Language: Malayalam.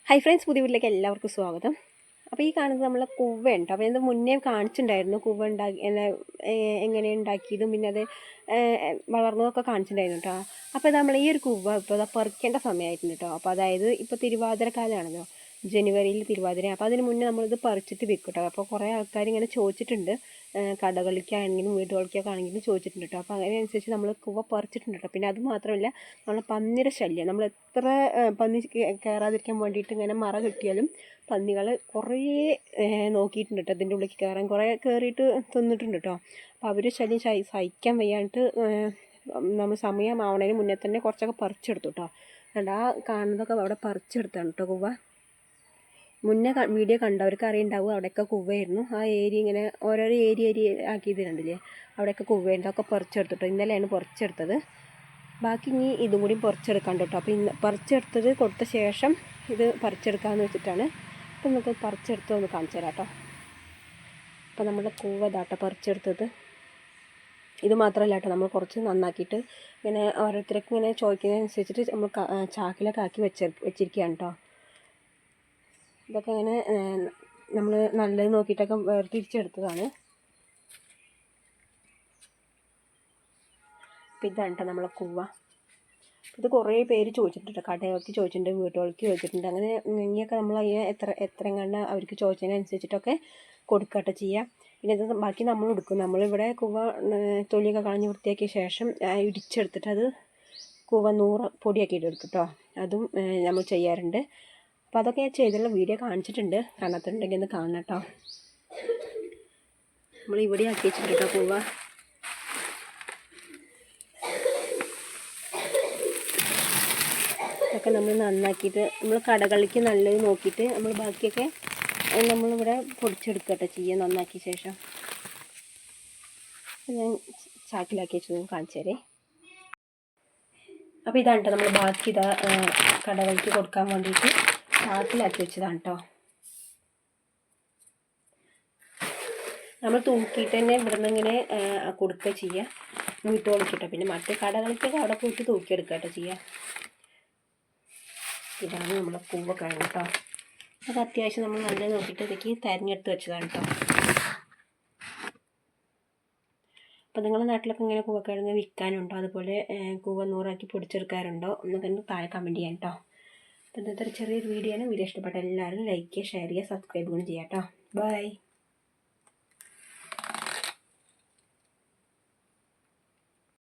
ഹൈ ഫ്രണ്ട്സ്, പുതിയ വീട്ടിലേക്ക് എല്ലാവർക്കും സ്വാഗതം. അപ്പോൾ ഈ കാണുന്നത് നമ്മളെ കുവ്വയുണ്ട്. അപ്പോൾ ഇത് മുന്നേ കാണിച്ചിട്ടുണ്ടായിരുന്നു കുവ്വ എങ്ങനെ ഉണ്ടാക്കിയതും പിന്നെ അത് വളർന്നതൊക്കെ കാണിച്ചിട്ടുണ്ടായിരുന്നു കേട്ടോ. അപ്പോൾ നമ്മൾ ഈ ഒരു കുവ്വ ഇപ്പോൾ അത് പറിക്കേണ്ട സമയമായിട്ടുണ്ട് കേട്ടോ. അപ്പോൾ അതായത് ഇപ്പോൾ തിരുവാതിര കാലമാണല്ലോ, ജനുവരിയിൽ തിരുവാതിര. അപ്പോൾ അതിന് മുന്നേ നമ്മളിത് പറിച്ചിട്ട് വിൽക്കും കേട്ടോ. അപ്പോൾ കുറേ ആൾക്കാർ ഇങ്ങനെ ചോദിച്ചിട്ടുണ്ട്, കടകളിലേക്കാണെങ്കിലും വീടുകളിലേക്കൊക്കെ ആണെങ്കിലും ചോദിച്ചിട്ടുണ്ട് കേട്ടോ. അപ്പോൾ അതിനനുസരിച്ച് നമ്മൾ കുവ്വ പറിച്ചിട്ടുണ്ട് കേട്ടോ. പിന്നെ അത് മാത്രമല്ല, നമ്മൾ പന്നിയുടെ ശല്യം, നമ്മൾ എത്ര പന്നി കയറാതിരിക്കാൻ വേണ്ടിയിട്ട് ഇങ്ങനെ മറ കെട്ടിയാലും പന്നികൾ കുറേ നോക്കിയിട്ടുണ്ട് കേട്ടോ. അതിൻ്റെ ഉള്ളിൽ കയറാൻ കുറേ കയറിയിട്ട് തിന്നിട്ടുണ്ട് കേട്ടോ. അപ്പോൾ അവർ ശല്യം സഹിക്കാൻ വയ്യാണ്ട് നമ്മൾ സമയമാവണതിന് മുന്നേ തന്നെ കുറച്ചൊക്കെ പറിച്ചെടുത്തു കേട്ടോ. ആ കാണുന്നതൊക്കെ അവിടെ പറിച്ചെടുത്താണ് കേട്ടോ കുവ്വ. മുന്നേ വീഡിയോ കണ്ടവർക്ക് അറിയുണ്ടാവും, അവിടെയൊക്കെ കുവ്വയായിരുന്നു. ആ ഏരിയ ഇങ്ങനെ ഓരോരോ ഏരിയ ആക്കിയത് കണ്ടില്ലേ, അവിടെയൊക്കെ കുവ്വയുണ്ട്. അതൊക്കെ പറിച്ചെടുത്തിട്ടോ. ഇന്നലെയാണ് പറിച്ചെടുത്തത്. ബാക്കി ഇനി ഇതും കൂടി പറിച്ചെടുക്കാൻ കേട്ടോ. അപ്പോൾ ഇന്ന് പറിച്ചെടുത്തത് കൊടുത്ത ശേഷം ഇത് പറിച്ചെടുക്കാമെന്ന് വെച്ചിട്ടാണ്. അപ്പോൾ നമുക്ക് പറിച്ചെടുത്തൊന്ന് കാണിച്ചു തരാം കേട്ടോ. അപ്പോൾ നമ്മുടെ കുവ്വ ഇതാട്ടോ പറിച്ചെടുത്തത്. ഇത് മാത്രമല്ല കേട്ടോ, നമ്മൾ കുറച്ച് നന്നാക്കിയിട്ട് ഇങ്ങനെ ഓരോരുത്തർക്ക് ഇങ്ങനെ ചോദിക്കുന്നതനുസരിച്ചിട്ട് നമ്മൾ ചാക്കിലൊക്കെ ആക്കി വെച്ചിരിക്കുകയാണ് കേട്ടോ. ഇതൊക്കെ ഇങ്ങനെ നമ്മൾ നല്ലത് നോക്കിയിട്ടൊക്കെ വേർതിരിച്ചെടുത്തതാണ്. അപ്പോൾ ഇതാണ് കേട്ടോ നമ്മളെ കുവ്വ. ഇത് കുറേ പേര് ചോദിച്ചിട്ടുണ്ട്, കടയിലേക്ക് ചോദിച്ചിട്ടുണ്ട്, വീട്ടുകൾക്ക് ചോദിച്ചിട്ടുണ്ട്. അങ്ങനെ ഇനിയൊക്കെ നമ്മൾ അതിന് എത്ര കണ്ട അവർക്ക് ചോദിച്ചതിനനുസരിച്ചിട്ടൊക്കെ കൊടുക്കട്ടെ ചെയ്യാം. പിന്നെ ഇത് ബാക്കി നമ്മൾ എടുക്കും. നമ്മളിവിടെ കുവ്വ തൊലിയൊക്കെ കളഞ്ഞ് വൃത്തിയാക്കിയ ശേഷം ഇടിച്ചെടുത്തിട്ട് അത് കുവ്വ പൊടിയാക്കിയിട്ട് എടുക്കും കേട്ടോ. അതും നമ്മൾ ചെയ്യാറുണ്ട്. അപ്പോൾ അതൊക്കെ ഞാൻ ചെയ്തുള്ള വീഡിയോ കാണിച്ചിട്ടുണ്ട്. കാണാത്തുണ്ടെങ്കിൽ ഒന്ന് കാണണം കേട്ടോ. നമ്മൾ ഇവിടെ ആക്കി വെച്ചിട്ടുണ്ട് കേട്ടോ കുവ്വ. ഇതൊക്കെ നമ്മൾ നന്നാക്കിയിട്ട് നമ്മൾ കടകളിലേക്ക് നല്ലത് നോക്കിയിട്ട് നമ്മൾ ബാക്കിയൊക്കെ നമ്മളിവിടെ പൊടിച്ചെടുക്കട്ടെ ചെയ്യാം നന്നാക്കിയ ശേഷം. ഞാൻ ചാക്കിലാക്കി വെച്ചത് കാണിച്ചു തരേ. അപ്പോൾ ഇതാണ് കേട്ടോ നമ്മൾ ബാക്കി ഇതാ കടകളിലേക്ക് കൊടുക്കാൻ വേണ്ടിയിട്ട് ചാക്കിലാക്കി വെച്ചതാണ് കേട്ടോ. നമ്മൾ തൂക്കിയിട്ട് തന്നെ ഇവിടെ നിന്ന് ഇങ്ങനെ കൊടുക്കുക ചെയ്യുക, വീട്ടുകളിക്കിട്ടോ. പിന്നെ മറ്റു കടകളിലേക്കൊക്കെ അവിടെ പോയിട്ട് തൂക്കിയെടുക്കുക കേട്ടോ ചെയ്യുക. ഇതാണ് നമ്മളെ കുവ്വക്കിഴങ്ങ് കേട്ടോ. അത് അത്യാവശ്യം നമ്മൾ നല്ല നോക്കിയിട്ട് ഇതൊക്കെ തിരഞ്ഞെടുത്ത് വെച്ചതാണ് കേട്ടോ. അപ്പോൾ നിങ്ങളുടെ നാട്ടിലൊക്കെ ഇങ്ങനെ കുവ്വക്കിഴങ്ങ് വിൽക്കാനുണ്ടോ, അതുപോലെ കുവ്വ നൂറാക്കി പൊടിച്ചെടുക്കാറുണ്ടോ എന്നൊക്കെ താഴെ കമൻറ്റ് ചെയ്യാം കേട്ടോ. അപ്പോൾ ഇന്നത്തെ ചെറിയൊരു വീഡിയോ ആണ്. വീഡിയോ ഇഷ്ടപ്പെട്ട എല്ലാവരും ലൈക്ക് ചെയ്യുക, ഷെയർ ചെയ്യുക, സബ്സ്ക്രൈബ് കൂടി ചെയ്യാം കേട്ടോ. ബൈ.